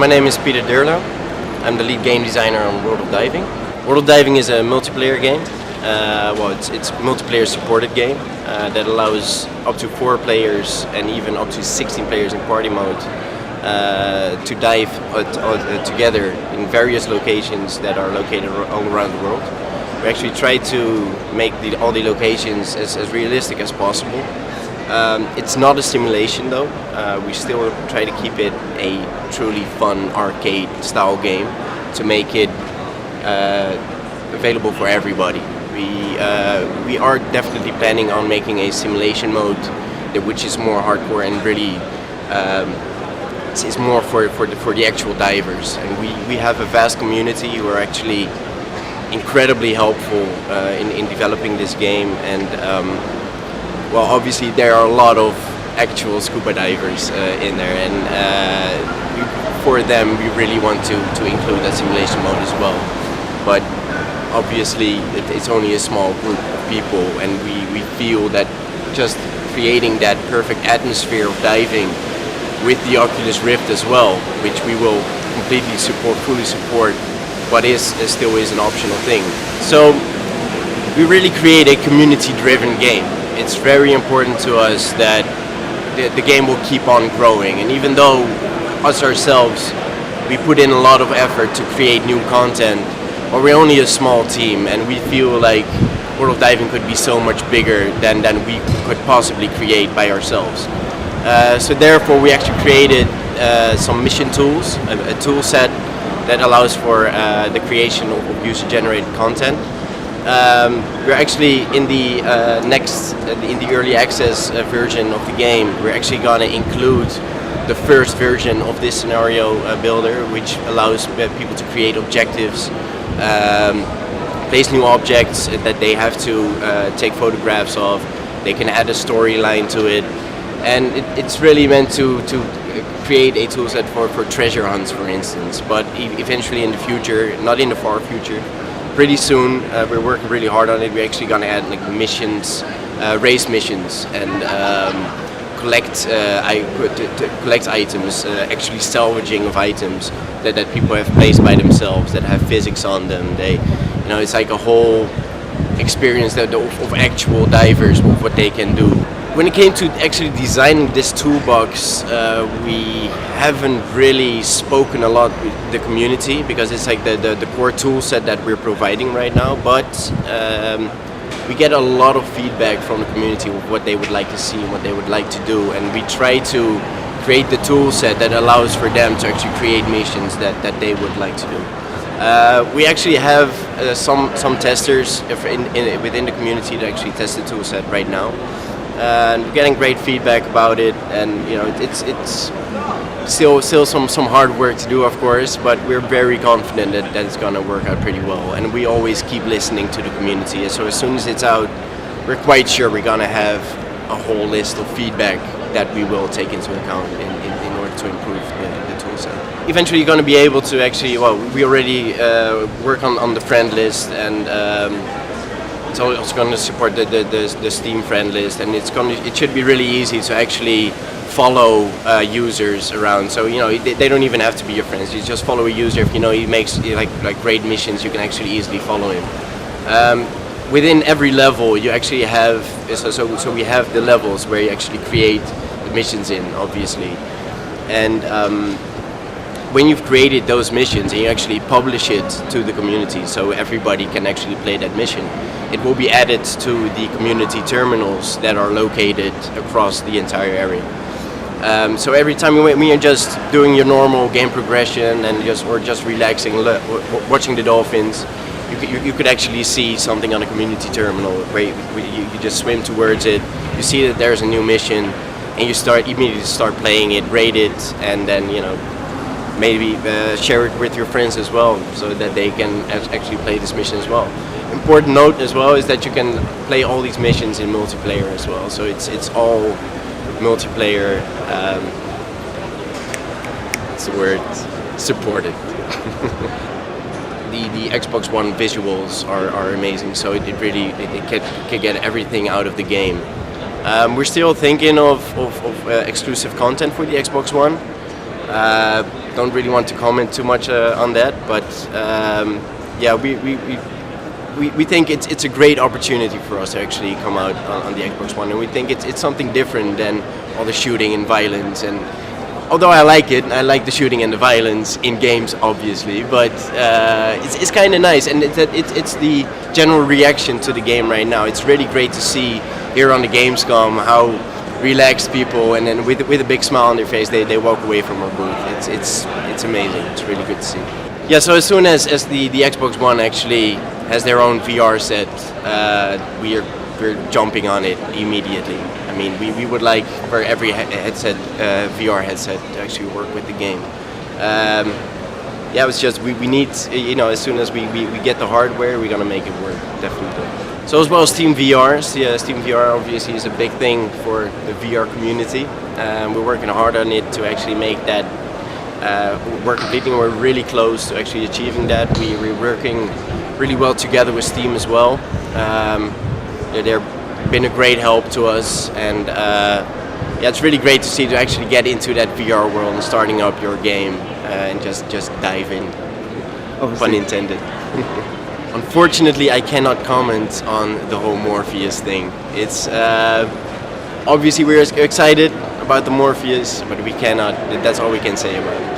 my name is Peter Deurloo. I'm the lead game designer on World of Diving. World of Diving is a multiplayer game. It's a multiplayer supported game that allows up to 4 players and even up to 16 players in party mode to dive together in various locations that are located all around the world. We actually try to make all the locations as realistic as possible. It's not a simulation though. We still try to keep it a truly fun arcade style game to make it available for everybody. We are definitely planning on making a simulation mode which is more hardcore and really is more for the actual divers. And we have a vast community who are actually incredibly helpful in developing this game, and well, obviously there are a lot of actual scuba divers in there, and for them we really want to include that simulation mode as well. But obviously it's only a small group of people, and we feel that just creating that perfect atmosphere of diving with the Oculus Rift as well, which we will completely fully support, but still is an optional thing. So we really create a community-driven game. It's very important to us that the game will keep on growing, and even though us ourselves, we put in a lot of effort to create new content, or we're only a small team, and we feel like World of Diving could be so much bigger than we could possibly create by ourselves. So therefore we actually created some mission tools, a tool set that allows for the creation of user-generated content. We're actually in the early access version of the game. We're actually going to include the first version of this scenario builder, which allows people to create objectives, place new objects that they have to take photographs of. They can add a storyline to it, and it's really meant to create a toolset for treasure hunts, for instance. But eventually in the future, not in the far future, pretty soon, we're working really hard on it. We're actually going to add like missions, race missions, and collect items, actually salvaging of items that people have placed by themselves that have physics on them. It's like a whole experience of actual divers, of what they can do. When it came to actually designing this toolbox, we haven't really spoken a lot with the community, because it's like the core tool set that we're providing right now, but we get a lot of feedback from the community of what they would like to see and what they would like to do, and we try to create the tool set that allows for them to actually create missions that they would like to do. We actually have some testers within the community that actually test the tool set right now. And we're getting great feedback about it, and it's still some hard work to do, of course, but we're very confident that it's going to work out pretty well, and we always keep listening to the community. So as soon as it's out, we're quite sure we're going to have a whole list of feedback that we will take into account in order to improve the toolset. Eventually you're going to be able to actually, we already work on the friend list, and it's also going to support the Steam friend list, and it should be really easy to actually follow users around. So they don't even have to be your friends. You just follow a user. If he makes like great missions, you can actually easily follow him. Within every level, you actually have so we have the levels where you actually create the missions in, obviously, and when you've created those missions and you actually publish it to the community so everybody can actually play that mission, it will be added to the community terminals that are located across the entire area. So every time when you're just doing your normal game progression and just relaxing, watching the dolphins, you could actually see something on a community terminal where you just swim towards it, you see that there's a new mission, and you immediately start playing it, rate it, and then maybe share it with your friends as well, so that they can actually play this mission as well. Important note as well is that you can play all these missions in multiplayer as well, so it's all multiplayer, what's the word, supported. The Xbox One visuals are amazing, so it can get everything out of the game. We're still thinking of exclusive content for the Xbox One. don't really want to comment too much on that, but yeah, we think it's a great opportunity for us to actually come out on the Xbox One, and we think it's something different than all the shooting and violence. And although I like it, I like the shooting and the violence in games, obviously, but it's kind of nice, and it's the general reaction to the game right now. It's really great to see here on the Gamescom how relaxed people, and then with a big smile on their face, they walk away from our booth. It's amazing. It's really good to see. Yeah, so as soon as the Xbox One actually has their own VR set, we're jumping on it immediately. I mean, we would like for every headset, VR headset, to actually work with the game. Yeah, it's just we need, as soon as we get the hardware, we're gonna make it work, definitely. So as well as Steam VR, Steam VR obviously is a big thing for the VR community. We're working hard on it to actually make that work completely, and we're really close to actually achieving that. We're working really well together with Steam as well. They've been a great help to us, and yeah, it's really great to see to actually get into that VR world and starting up your game and just dive in. Obviously. Pun intended. Unfortunately, I cannot comment on the whole Morpheus thing. It's obviously we're excited about the Morpheus, but we cannot. That's all we can say about it.